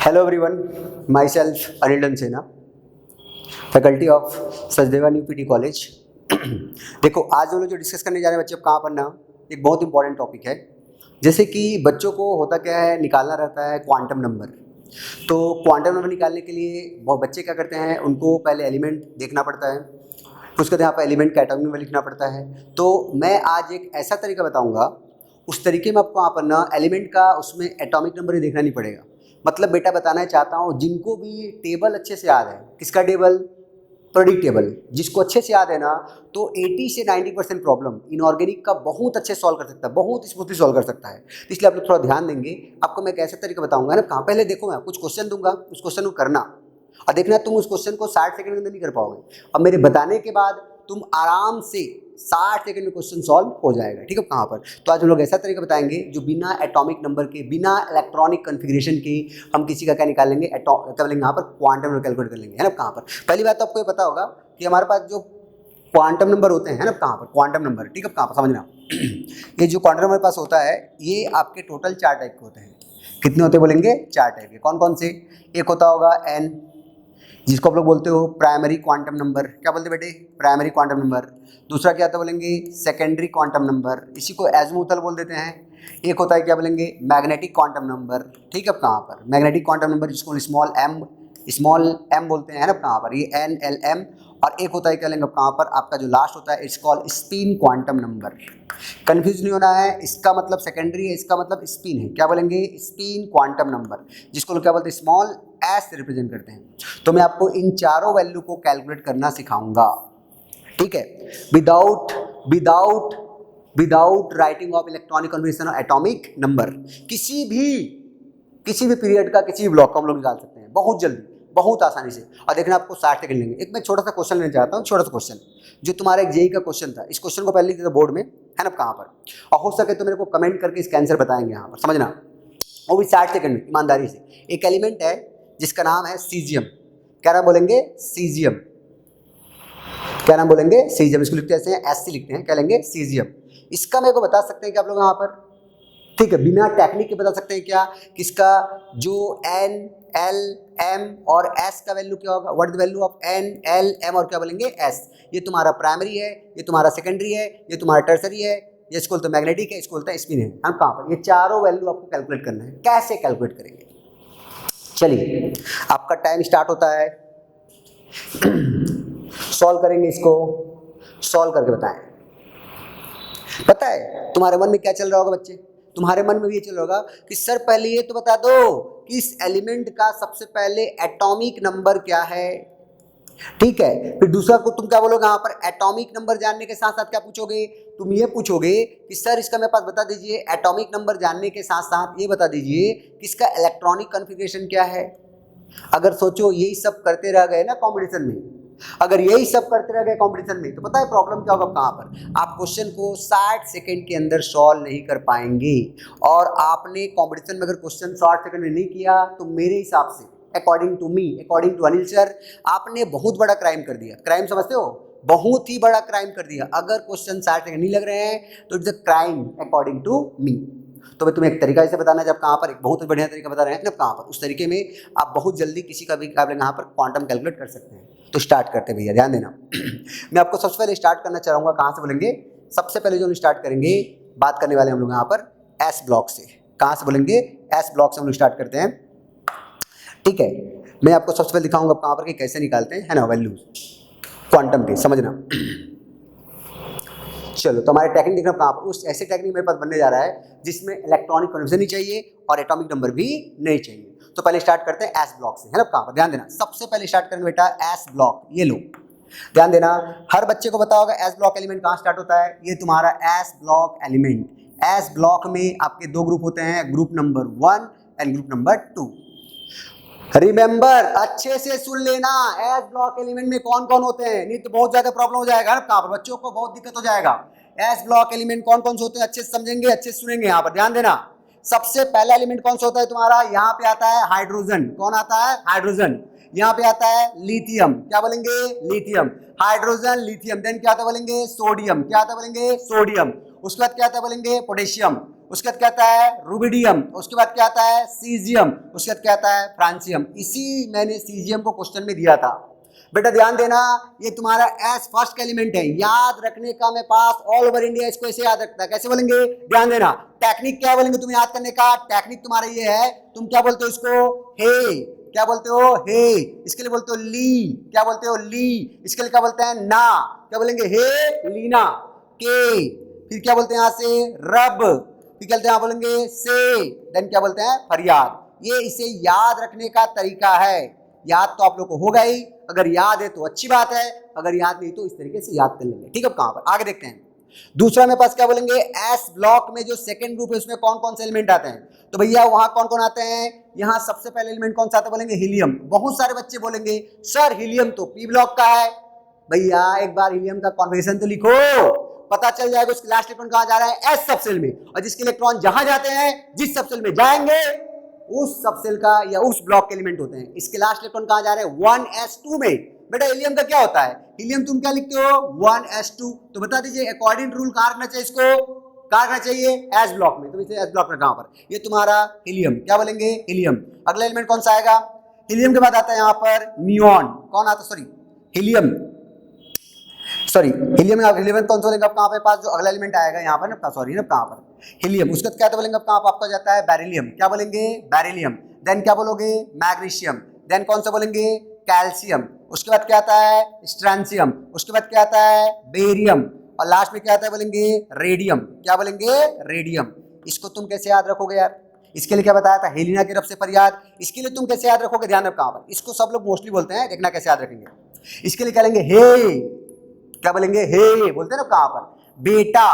Hello everyone, myself Anil Dansena, faculty of Sachdeva new PT college. देखो आज हम लोग जो डिस्कस करने जा रहे हैं बच्चे, अब कहाँ पढ़ना, एक बहुत इंपॉर्टेंट टॉपिक है। जैसे कि बच्चों को होता क्या है, निकालना रहता है क्वांटम नंबर। तो क्वांटम नंबर निकालने के लिए बहुत बच्चे क्या करते हैं, उनको पहले एलिमेंट देखना पड़ता है, उसके बाद यहाँ पर एलिमेंट का एटॉमिक नंबर लिखना पड़ता है। तो मैं आज एक ऐसा तरीका बताऊँगा, उस तरीके में आपको वहाँ पर ना एलिमेंट का उसमें एटॉमिक नंबर ही देखना नहीं पड़ेगा। मतलब बेटा बताना चाहता हूँ, जिनको भी टेबल अच्छे से याद है, किसका टेबल, प्रोडिक्ट टेबल, जिसको अच्छे से याद है ना, तो 80 से 90% प्रॉब्लम इनऑर्गेनिक का बहुत अच्छे सॉल्व कर सकता है, बहुत स्मूथली सॉल्व कर सकता है। तो इसलिए आप लोग थोड़ा ध्यान देंगे। आपको मैं कैसे तरीका बताऊंगा ना, कहाँ पहले देखो, मैं कुछ क्वेश्चन दूंगा, उस क्वेश्चन को करना और देखना तुम उस क्वेश्चन को 60 सेकंड के अंदर नहीं कर पाओगे, और मेरे बताने के बाद तुम आराम से 60 सेकंड में क्वेश्चन सॉल्व हो जाएगा। ठीक है, कहाँ पर? तो आज हम लोग ऐसा तरीका बताएंगे जो बिना एटॉमिक नंबर के, बिना इलेक्ट्रॉनिक कन्फिग्रेशन के हम किसी का क्या निकाल लेंगे, क्या बोलेंगे यहाँ पर, क्वांटम नंबर कैलकुलेट कर लेंगे, है ना। कहाँ पर? पहली बात तो आपको ये पता होगा कि हमारे पास जो क्वांटम नंबर होते हैं, है ना, कहाँ पर क्वांटम नंबर, ठीक है, कहाँ पर समझना। ये जो क्वांटम नंबर पास होता है, ये आपके टोटल 4 टाइप के होते हैं। कितने होते बोलेंगे? 4 टाइप के। कौन कौन से? एक होता होगा n, जिसको आप लोग बोलते हो प्राइमरी क्वांटम नंबर। क्या बोलते बेटे? Primary quantum number. दूसरा क्या होता है बोलेंगे? सेकेंडरी क्वांटम नंबर, इसी को एज़ीमुथल बोल देते हैं। एक होता है क्या बोलेंगे? Magnetic quantum number. ठीक है, अब कहाँ पर मैग्नेटिक क्वांटम नंबर, जिसको स्मॉल एम बोलते हैं, है ना, कहाँ पर? ये NLM। और एक होता है क्या लेंगे कहाँ पर, आपका जो लास्ट होता है, it's called spin quantum number. Confuse नहीं होना है, इसका मतलब सेकेंडरी है, इसका मतलब स्पिन है। क्या बोलेंगे? स्पिन क्वांटम नंबर, जिसको लोग क्या बोलते हैं, स्मॉल एस से रिप्रेजेंट करते हैं। तो मैं आपको इन चारों वैल्यू को कैलकुलेट करना सिखाऊंगा, ठीक है, without without without writing of electronic configuration of atomic number. किसी भी पीरियड का किसी भी ब्लॉक का हम लोग निकाल सकते हैं बहुत जल्दी, बहुत आसानी से। और देखना आपको 60 सेकंड लेंगे। एक मैं छोटा सा क्वेश्चन लेना चाहता हूँ, छोटा सा क्वेश्चन जो तुम्हारा एक जेई का क्वेश्चन था। इस क्वेश्चन को पहले लिख देता बोर्ड में, है ना, कहाँ पर, और हो सके तो मेरे को कमेंट करके इसका आंसर बताएंगे यहाँ पर, समझना, वो भी 60 सेकंड में, ईमानदारी से। एक एलिमेंट है जिसका नाम है सीजियम। क्या नाम बोलेंगे? सीजियम। क्या नाम बोलेंगे? सीजियम। इसको लिखते हैं SC लिखते हैं, क्या लेंगे? सीजियम। इसका मेरे को बता सकते हैं कि आप लोग यहाँ पर, ठीक है, बिना टेक्निक के बता सकते हैं क्या, किसका जो N L M और S का वैल्यू क्या होगा? What is the value of N L M और क्या बोलेंगे? S। ये तुम्हारा प्राइमरी है, ये तुम्हारा सेकेंडरी है, ये तुम्हारा टर्सरी है, ये इसको बोलते हैं मैग्नेटिक है, इसको बोलते हैं स्पिन है। हम कहाँ पर? ये चारों वैल्यू आपको कैलकुलेट करना है। कैसे कैलकुलेट करेंगे? चलिए, आपका टाइम स्टार्ट होता है। सॉल्व करेंगे, इसको सॉल्व करके बताएं। पता है तुम्हारे मन में क्या चल रहा होगा बच्चे? तुम्हारे मन में भी ये चल रहा होगा कि सर पहले ये तो बता दो कि इस एलिमेंट का सबसे पहले एटॉमिक नंबर क्या है। ठीक है, फिर दूसरा को तुम क्या बोलोगे यहाँ पर? एटॉमिक नंबर जानने के साथ साथ क्या पूछोगे? तुम ये पूछोगे कि सर इसका मेरे पास बता दीजिए, एटॉमिक नंबर जानने के साथ साथ ये बता दीजिए कि इसका इलेक्ट्रॉनिक कॉन्फ़िगरेशन क्या है। अगर सोचो यही सब करते रह गए ना कंपटीशन में, अगर यही सब करते रह गए कंपटीशन में, तो पता है प्रॉब्लम क्या होगा? कहाँ पर आप क्वेश्चन को 60 सेकंड के अंदर सॉल्व नहीं कर पाएंगे। और आपने कंपटीशन में अगर क्वेश्चन 60 सेकंड में नहीं किया, तो मेरे हिसाब से, according to me, according to Anil sir, आपने बहुत बड़ा क्राइम कर दिया। क्राइम समझते हो? बहुत ही बड़ा क्राइम कर दिया। अगर क्वेश्चन 60 सेकंड नहीं लग रहे हैं तो it's a crime according to me. तो मैं तुम्हें एक तरीका ऐसे बताना, जब कहाँ पर एक बहुत बढ़िया तरीका बता रहे हैं, जब कहाँ पर उस तरीके में आप बहुत जल्दी किसी का भी यहाँ पर क्वांटम कैलकुलेट कर सकते हैं। तो स्टार्ट करते हैं भैया, ध्यान देना। मैं आपको सबसे पहले स्टार्ट करना चाहूँगा, कहाँ से बोलेंगे? सबसे पहले जो हम स्टार्ट करेंगे, बात करने वाले हम लोग यहाँ पर S ब्लॉक से। कहाँ से बोलेंगे? S ब्लॉक से हम लोग स्टार्ट करते हैं, ठीक है। मैं आपको सबसे पहले दिखाऊंगा कहाँ पर कि कैसे निकालते हैं, है ना, वैल्यूज क्वांटम के, समझना। चलो, तो हमारे टेक्निक देखना कहाँ पर, उस ऐसे टेक्निक मेरे पास बनने जा रहा है जिसमें इलेक्ट्रॉनिक कन्वर्जन नहीं चाहिए और एटॉमिक नंबर भी नहीं चाहिए। तो पहले स्टार्ट करते हैं S ब्लॉक से, है ना, कहाँ पर? ध्यान देना, सबसे पहले स्टार्ट करेंगे बेटा S ब्लॉक। ये लो, ध्यान देना, हर बच्चे को पता होगा S ब्लॉक एलिमेंट कहाँ स्टार्ट होता है। ये तुम्हारा S block element, S block में आपके दो ग्रुप होते हैं, group number 1 and group number 2। Remember, अच्छे से सुन लेना, एस ब्लॉक एलिमेंट में कौन कौन होते हैं, नहीं तो बहुत ज्यादा प्रॉब्लम हो जाएगा। कहाँ पर बच्चों को बहुत दिक्कत हो जाएगा। एस ब्लॉक एलिमेंट कौन कौन से होते हैं, अच्छे से समझेंगे, अच्छे से सुनेंगे। यहाँ पर ध्यान देना, सबसे पहला एलिमेंट कौन सा होता है तुम्हारा? यहाँ पे आता है हाइड्रोजन। कौन आता है? हाइड्रोजन। यहाँ पे आता है लिथियम, क्या बोलेंगे लिथियम, हाइड्रोजन लिथियम, देन क्या आता है बोलेंगे सोडियम, क्या आता है बोलेंगे सोडियम, उसके बाद क्या आता है बोलेंगे पोटेशियम, उसके बाद क्या आता है रुबिडियम, उसके बाद क्या आता है सीजियम, उसके बाद क्या आता है फ्रांसियम। इसी मैंने सीजियम को क्वेश्चन में दिया था बेटा, ध्यान देना, ये तुम्हारा एस फर्स्ट एलिमेंट है, याद रखने का मैं पास ऑल ओवर इंडिया इसको ऐसे याद रखता है, कैसे बोलेंगे ध्यान देना, टेक्निक क्या बोलेंगे तुम याद करने का, टेक्निक तुम्हारा ये है, तुम क्या बोलते हो इसको हे, क्या बोलते हो हे, इसके लिए बोलते हो ली, क्या बोलते हो ली, इसके लिए क्या बोलते हैं ना, क्या बोलेंगे हे लीना, के, फिर क्या बोलते हैं यहाँ से रब, फिर क्या बोलते हैं यहाँ बोलेंगे से, देन क्या बोलते हैं फरियाद। ये इसे याद रखने का तरीका है, याद तो आप लोग को होगा ही, अगर याद है तो अच्छी बात है, अगर याद नहीं तो इस तरीके से याद कर लेंगे। ठीक है, कहां पर आगे देखते हैं। दूसरा मेरे पास क्या बोलेंगे, एस ब्लॉक में जो सेकंड ग्रुप है उसमें कौन कौन से एलिमेंट आते हैं, तो भैया वहां कौन कौन आते हैं, यहां सबसे पहले एलिमेंट कौन सा आता है बोलेंगे हीलियम। बहुत सारे बच्चे बोलेंगे सर हीलियम तो पी ब्लॉक का है, भैया एक बार हीलियम का कॉन्फिगरेशन तो लिखो, पता चल जाएगा उसके लास्ट इलेक्ट्रॉन कहां जा रहा है, एस सबसेल में, और जिसके इलेक्ट्रॉन जहां जाते हैं जिस सबसेल में जाएंगे उस सबसेल का या उस ब्लॉक के एलिमेंट होते हैं। इसके लास्ट इलेक्ट्रॉन कहां जा रहे हैं 1s2 में। बेटा हीलियम का क्या होता है, हीलियम तुम क्या लिखते हो 1s2, तो बता दीजिए अकॉर्डिंग रूल कहां रखना चाहिए, इसको कहां रखना चाहिए एस ब्लॉक में, तो इसे एस ब्लॉक रखा पर, ये तुम्हारा हीलियम, क्या बोलेंगे हीलियम। अगला एलिमेंट कौन सा आएगा, हीलियम के बाद आता है यहाँ पर नियॉन, कौन आता है सॉरी हीलियम, सॉरी हीलियम कौन सा बोलेंगे, कहां पे पास जो अगला एलिमेंट आएगा यहाँ पर ना, सॉरी ना कहां पर हीलियम, उसके बाद क्या बोलेंगे कहां पर आपका जाता है बेरिलियम, क्या बोलेंगे बेरिलियम, देन क्या बोलोगे मैग्नीशियम, देन कौन सा बोलेंगे कैल्शियम, उसके बाद क्या आता है स्ट्रैंसियम, उसके बाद क्या आता है बेरियम, और लास्ट में क्या आता है बोलेंगे रेडियम, क्या बोलेंगे रेडियम। इसको तुम कैसे याद रखोगे यार, इसके लिए क्या बताया था हेलिना की तरफ से फरियाद, इसके लिए तुम कैसे याद रखोगे, ध्यान रखो कहां पर, इसको सब लोग मोस्टली बोलते हैं, देखना कैसे याद रखेंगे, इसके लिए क्या लेंगे हे, क्या बोलेंगे हे, बोलते हैं ना कहां पर बेटा,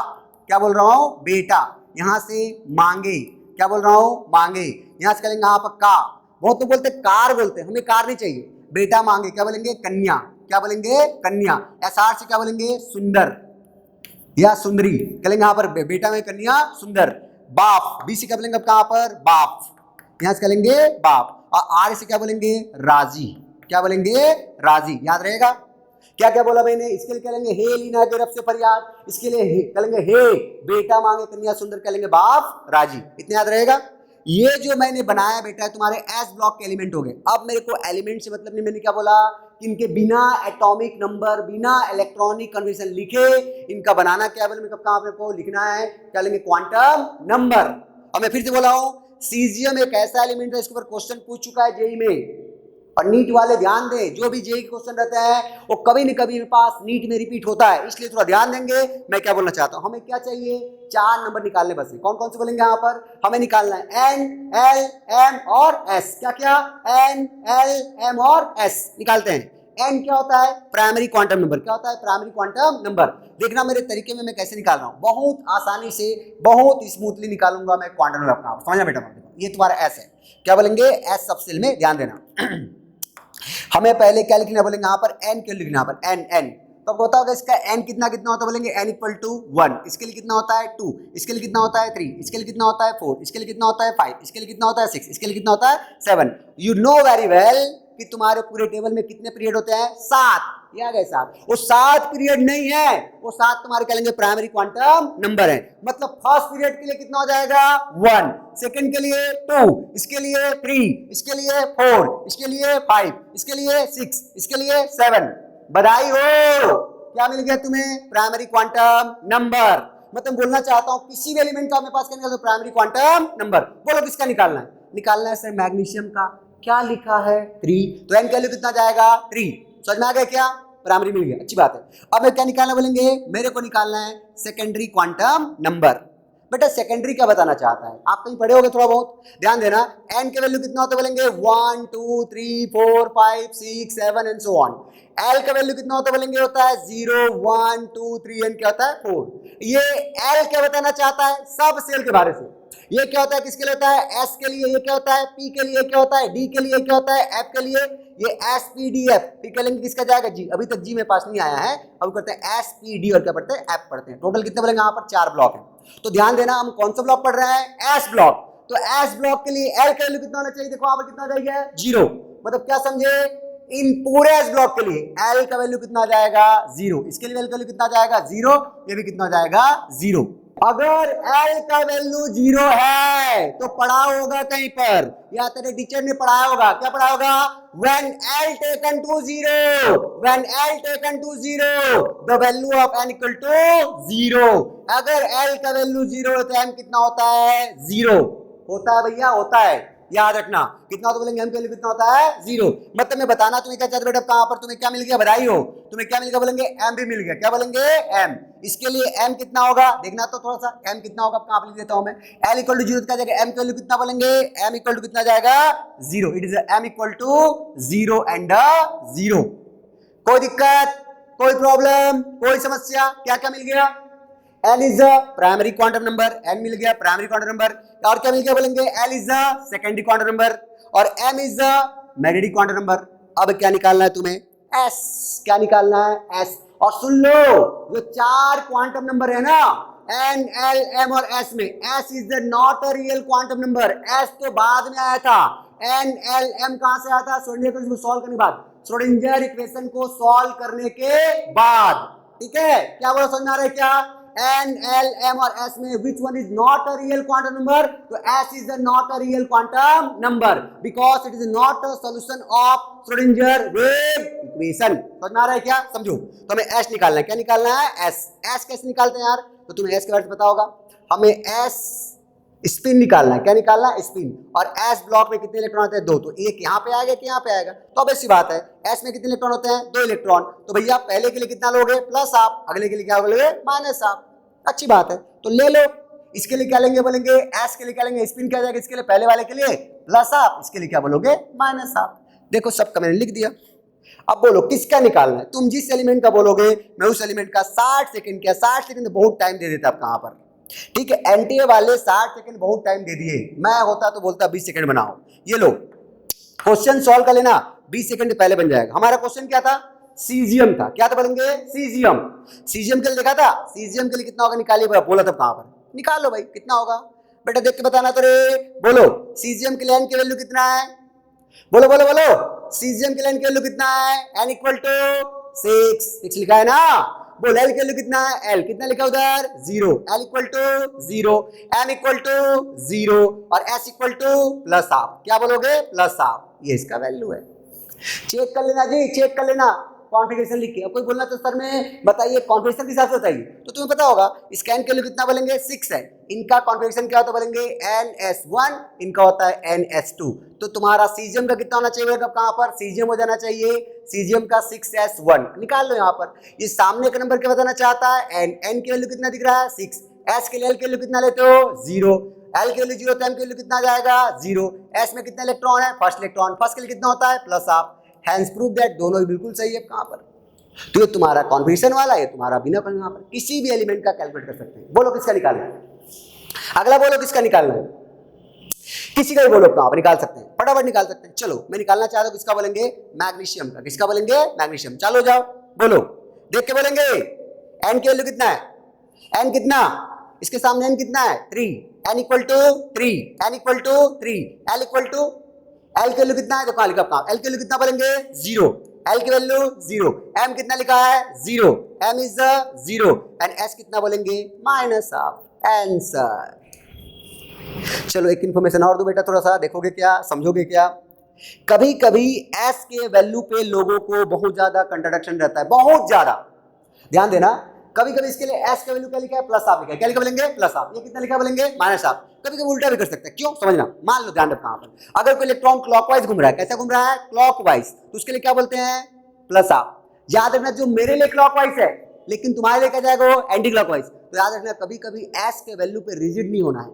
क्या बोल रहा हूं बेटा, यहां से मांगे, क्या बोल रहा हूं मांगे, यहां से करेंगे यहाँ पर का, बहुत लोग बोलते हैं कार, बोलते हैं हमें कार नहीं चाहिए, बेटा मांगे, क्या बोलेंगे कन्या, क्या बोलेंगे कन्या, एसआर से क्या बोलेंगे सुंदर या सुंदरी, कहेंगे यहाँ पर बेटा में कन्या सुंदर, बाप बी से क्या बोलेंगे कहां पर बाप, यहां से कहेंगे बाप, और आर से क्या बोलेंगे राजी, क्या बोलेंगे राजी, याद रहेगा। क्या क्या बोला मैंने, इसके लिए कहेंगे हे लीना की तरफ से फरियाद, इसके लिए कहेंगे हे बेटा मांगे कन्या सुंदर, कहेंगे बाप राजी, इतना याद रहेगा। ये जो मैंने बनाया बेटा तुम्हारे एस ब्लॉक के एलिमेंट हो गए। अब मेरे को एलिमेंट से मतलब नहीं, मैंने क्या बोला कि इनके बिना एटॉमिक नंबर, बिना इलेक्ट्रॉनिक कन्फर्मेशन लिखे इनका बनाना क्या बोले, कब कहां पे लिखना है, क्या लेंगे क्वांटम नंबर। और मैं फिर से बोला हूं सीजियम एक ऐसा एलिमेंट है, इसके ऊपर क्वेश्चन पूछ चुका है जेई में, और नीट वाले ध्यान दें, जो भी जेई क्वेश्चन रहता है वो कभी न कभी मेरे पास नीट में रिपीट होता है, इसलिए थोड़ा ध्यान देंगे। मैं क्या बोलना चाहता हूं, हमें क्या चाहिए 4 नंबर निकालने बस, कौन कौन से बोलेंगे यहाँ पर हमें निकालना है एन एल एम और एस, क्या क्या एन एल एम और एस निकालते हैं। एन क्या होता है प्राइमरी क्वांटम नंबर, क्या होता है प्राइमरी क्वांटम नंबर। देखना मेरे तरीके में मैं कैसे निकाल रहा हूं, बहुत आसानी से बहुत स्मूथली निकालूंगा मैं क्वांटम नंबर अपना, समझना बेटा। ये तुम्हारा एस है, क्या बोलेंगे एस सबसेल में, ध्यान देना। हमें पहले क्या लिखना बोलेंगे यहाँ पर एन क्यों लिखना, यहाँ पर एन एन, तो आपको पता होगा इसका एन कितना कितना होता है, बोलेंगे एन इक्वल टू 1, इसके लिए कितना होता है 2, इसके लिए कितना होता है 3, इसके लिए कितना होता है 4, इसके लिए कितना होता है 5, इसके लिए कितना होता है 6, इसके लिए कितना होता है 7। यू नो वेरी वेल कि तुम्हारे पूरे टेबल में कितने पीरियड होते हैं 7, ये आ गए 7। वो 7 पीरियड नहीं है, वो 7 तुम्हारे क्या लेंगे प्राइमरी क्वांटम नंबर है। मतलब फर्स्ट पीरियड के लिए कितना हो जाएगा 1, सेकंड के लिए 2, इसके लिए 3, इसके लिए 4, इसके लिए 5, इसके लिए 6, इसके लिए 7। बधाई हो, क्या मिल गया तुम्हें प्राइमरी क्वांटम नंबर। मैं तुम बोलना चाहता हूं किसी भी एलिमेंट का अपने पास करने का तो प्राइमरी क्वांटम नंबर। बोलो किसका निकालना है, निकालना है सर मैग्नीशियम का, क्या लिखा है 3, तो एन वैल्यू कितना जाएगा 3, समझ में आ गया क्या, प्राइमरी मिल गया, अच्छी बात है। अब मैं क्या निकालना बोलेंगे, मेरे को निकालना है सेकेंडरी क्वांटम नंबर। बेटा सेकेंडरी क्या बताना चाहता है, आप कहीं पढ़े होगे थोड़ा बहुत, ध्यान देना। एन के वैल्यू कितना होता है बोलेंगे 1 2 3 4 5 6 7 एंड सो ऑन। एल का वैल्यू कितना होता है बोलेंगे, होता है 0 1 2 3 एन क्या होता है 4। ये एल क्या बताना चाहता है, सब सेल के बारे से। ये क्या होता है, किसके लिए होता है, एस के लिए ये क्या होता है, पी के लिए क्या होता है, डी के लिए क्या होता है, एफ के लिए ये एस पी डी एफ। फिर क्या लेंगे किसका जाएगा जी, अभी तक जी में पास नहीं आया है, अब करते हैं एस पी डी और क्या पढ़ते हैं एफ पढ़ते हैं। टोटल कितने बोलेंगे यहाँ पर 4 ब्लॉक है, तो ध्यान देना हम कौन सा ब्लॉक पढ़ रहे हैं, एस ब्लॉक। तो एस ब्लॉक के लिए एल का वैल्यू कितना होना चाहिए, देखो यहाँ पर कितना हो जाएगा 0, मतलब क्या समझे इन पूरे एस ब्लॉक के लिए एल का वैल्यू कितना आ जाएगा 0, इसके लिए एल का वैल्यू कितना आ जाएगा 0, ये भी कितना आ जाएगा 0। अगर एल का वैल्यू 0 है तो पढ़ा होगा कहीं पर या तेरे टीचर ने पढ़ाया होगा, क्या पढ़ा होगा, when L taken to 0, when L taken to 0 the value of n equal to 0। अगर L का वैल्यू 0 है तो m कितना होता है 0 होता है भैया, होता है, याद रखना। कितना होता बोलेंगे m के लिए कितना होता है 0। मतलब मैं बताना तुम्हें क्या चाहते बेटा, कहां पर तुम्हें क्या मिल गया, बधाई हो, तुम्हें क्या मिल गया बोलेंगे m भी मिल गया, क्या बोलेंगे m। इसके लिए m कितना होगा देखना तो थोड़ा सा, m कितना होगा कहां पर लिख देता हूं मैं, l इक्वल टू 0 क्या जाएगा, m की वैल्यू कितना बोलेंगे, m इक्वल टू कितना जाएगा 0, it is m equal to 0 and 0। कोई दिक्कत, कोई प्रॉब्लम, कोई समस्या, क्या क्या मिल गया, L is a primary quantum number, n मिल गया प्राइमरी क्वांटम नंबर, और क्या मिल गया बोलेंगे L is a secondary quantum number और m is a magnetic quantum number. अब क्या निकालना है तुम्हें, s, क्या निकालना है s। और सुन लो जो 4 क्वांटम नंबर है ना n, l, m और s में, s is the not a real quantum number, s तो बाद में आया था, n, l, m कहां से आया था, श्रोडिंगर इक्वेशन को सॉल्व करने के बाद, श्रोडिंगर इक्वेशन को सॉल्व करने के बाद, ठीक है, क्या बोला, समझ आ रहा है क्या, n, l, m और s में which one is not a real quantum number, तो s is not a real quantum number because it is not a solution of Schrodinger wave equation। समझ में आ रहा है क्या, समझो, तो हमें s निकालना है, क्या निकालना है s। s कैसे निकालते हैं यार, तो तुम्हें s के बारे में पता होगा, हमें s स्पिन निकालना है, क्या निकालना है स्पिन, और s ब्लॉक में कितने इलेक्ट्रॉन आते हैं 2, तो एक यहाँ पे आएगा कि यहाँ पे आएगा, तो अब ऐसी बात है s में कितने इलेक्ट्रॉन होते हैं 2 इलेक्ट्रॉन, तो भैया पहले के लिए कितना लोगे प्लस आप, अगले के लिए क्या लोगे माइनस आप, अच्छी बात है, तो ले लो। इसके लिए क्या लेंगे बोलेंगे s के लिए क्या लेंगे, स्पिन क्या जाएगा, इसके लिए पहले वाले के लिए प्लस आप, इसके लिए क्या बोलोगे माइनस आप। देखो सबका मैंने लिख दिया। अब बोलो किसका निकालना है, तुम जिस एलिमेंट का बोलोगे मैं उस एलिमेंट का 60 सेकंड, क्या 60 सेकंड बहुत टाइम दे देता आप कहां पर, ठीक है, एनटीए वाले 60 सेकंड बहुत टाइम दे दिए, मैं होता तो बोलता 20 सेकंड बनाओ। ये लो क्वेश्चन सॉल्व कर लेना, 20 सेकंड पहले बन जाएगा। हमारा क्वेश्चन क्या था, सीजियम था, क्या था बोलेंगे सीजियम, सीजियम के लिए देखा था, सीजियम के लिए कितना होगा निकालिए, बोला तब कहां पर, निकाल लो भाई कितना होगा, बेटा देख के बताना तो रे, बोलो सीजियम के लिए n की वैल्यू कितना है, बोलो बोलो बोलो, सीजियम के लिए n की वैल्यू कितना है, n इक्वल टू 6 लिखा है ना, बोल L की वैल्यू कितना है, L कितना लिखा उधर 0, L equal to 0, M equal to 0 और S equal to plus half, क्या बोलोगे प्लस हाफ, ये इसका वैल्यू है। चेक कर लेना जी, चेक कर लेना कॉन्फ़िगरेशन लिख के। अब कोई बोलना तो सर में बताइए कॉन्फ़िगरेशन के हिसाब से बताइए, तो तुम्हें पता होगा स्कैन के लिए कितना बोलेंगे 6 है, इनका कॉन्फ़िगरेशन क्या होता है बोलेंगे NS1, इनका होता है NS2, तो तुम्हारा सीजियम का कितना होना चाहिए, कब कहां पर सीजियम हो जाना चाहिए, सीजियम का 6S1 निकाल लो यहाँ पर। ये सामने का नंबर क्या बताना चाहता है, n की वैल्यू कितना दिख रहा है 6, s के लिए l की वैल्यू कितना लेते हो 0, l की वैल्यू 0 तो m की वैल्यू कितना जाएगा 0, s में कितना इलेक्ट्रॉन है फर्स्ट इलेक्ट्रॉन, फर्स्ट के लिए कितना होता है plus half, hence prove that दोनों बिल्कुल सही है। कहां पर, तो ये तुम्हारा कॉन्फ़िगरेशन वाला है, तुम्हारा बिना यहाँ पर किसी भी एलिमेंट का कैलकुलेट कर सकते हैं। बोलो किसका निकालना है, अगला बोलो किसका निकालना है, किसी का भी बोलो कहां पर निकाल सकते हैं, फटाफट निकाल सकते हैं। चलो मैं निकालना चाहता हूं किसका बोलेंगे मैग्नीशियम का, किसका बोलेंगे मैग्नीशियम, चलो जाओ बोलो, देख के बोलेंगे n की वैल्यू कितना है, n कितना, इसके सामने n कितना है 3, n equal to 3, n equal to 3, l equal to, l की वैल्यू कितना है, देखो लिखा कहां, l की वैल्यू कितना बोलेंगे 0, l की वैल्यू 0, m कितना लिखा है 0, m इज 0 एंड s कितना बोलेंगे माइनस हाफ, आंसर। चलो एक इन्फॉर्मेशन और दो बेटा, थोड़ा सा देखोगे क्या, समझोगे क्या, कभी कभी s के वैल्यू पे लोगों को बहुत ज्यादा कंट्राडिक्शन रहता है, बहुत ज्यादा ध्यान देना। कभी कभी इसके लिए s का वैल्यू क्या लिखा है प्लस हाफ लिखा है, क्या लिखा बोलेंगे प्लस हाफ, ये कितना लिखा बोलेंगे माइनस हाफ, कभी कभी उल्टा भी कर सकते हैं, क्यों समझना, मान लो ध्यान रखना, अगर कोई इलेक्ट्रॉन क्लॉकवाइज घूम रहा है, कैसा घूम रहा है क्लॉकवाइज, तो उसके लिए क्या बोलते हैं प्लस हाफ। याद रखना जो मेरे लिए क्लॉकवाइज है लेकिन तुम्हारे लिए क्या जाएगा वो एंटी क्लॉकवाइज, तो याद रखना कभी कभी s के वैल्यू पे रिजिड नहीं होना है,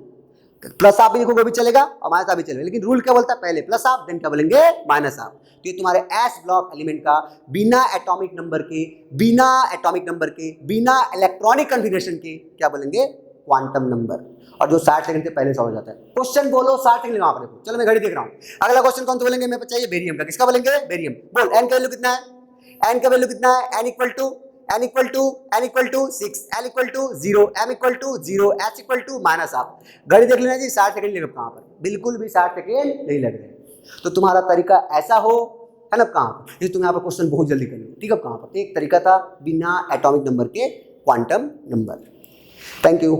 प्लस हाफ भी लिखोगे भी चलेगा और माइनस हाफ भी चलेगा, लेकिन रूल क्या बोलता है पहले प्लस हाफ देन क्या बोलेंगे माइनस हाफ। तो ये तुम्हारे s ब्लॉक एलिमेंट का बिना एटॉमिक नंबर के, बिना एटॉमिक नंबर के, बिना इलेक्ट्रॉनिक कॉन्फ़िगरेशन के क्या बोलेंगे क्वांटम नंबर, और जो 60 सेकंड से पहले सॉल्व हो जाता है। क्वेश्चन बोलो 60 सेकंड वहां पर देखो, चलो मैं घड़ी देख रहा हूं, अगला क्वेश्चन कौन सा बोलेंगे, मैं चाहिए बेरियम का, किसका बोलेंगे बेरियम, बोल n का वैल्यू कितना है, n का वैल्यू कितना है, n equal to 6, l equal to 0, m equal to 0, s equal to minus half. घड़ी देख लेना जी 60 सेकंड लगे कहां पर, बिल्कुल भी 60 सेकंड नहीं लग रहे, तो तुम्हारा तरीका ऐसा हो है ना, कहाँ पर, ये तुम यहाँ पर क्वेश्चन बहुत जल्दी कर लो, ठीक है, कहाँ पर, एक तरीका था बिना एटॉमिक नंबर के क्वांटम नंबर। Thank you.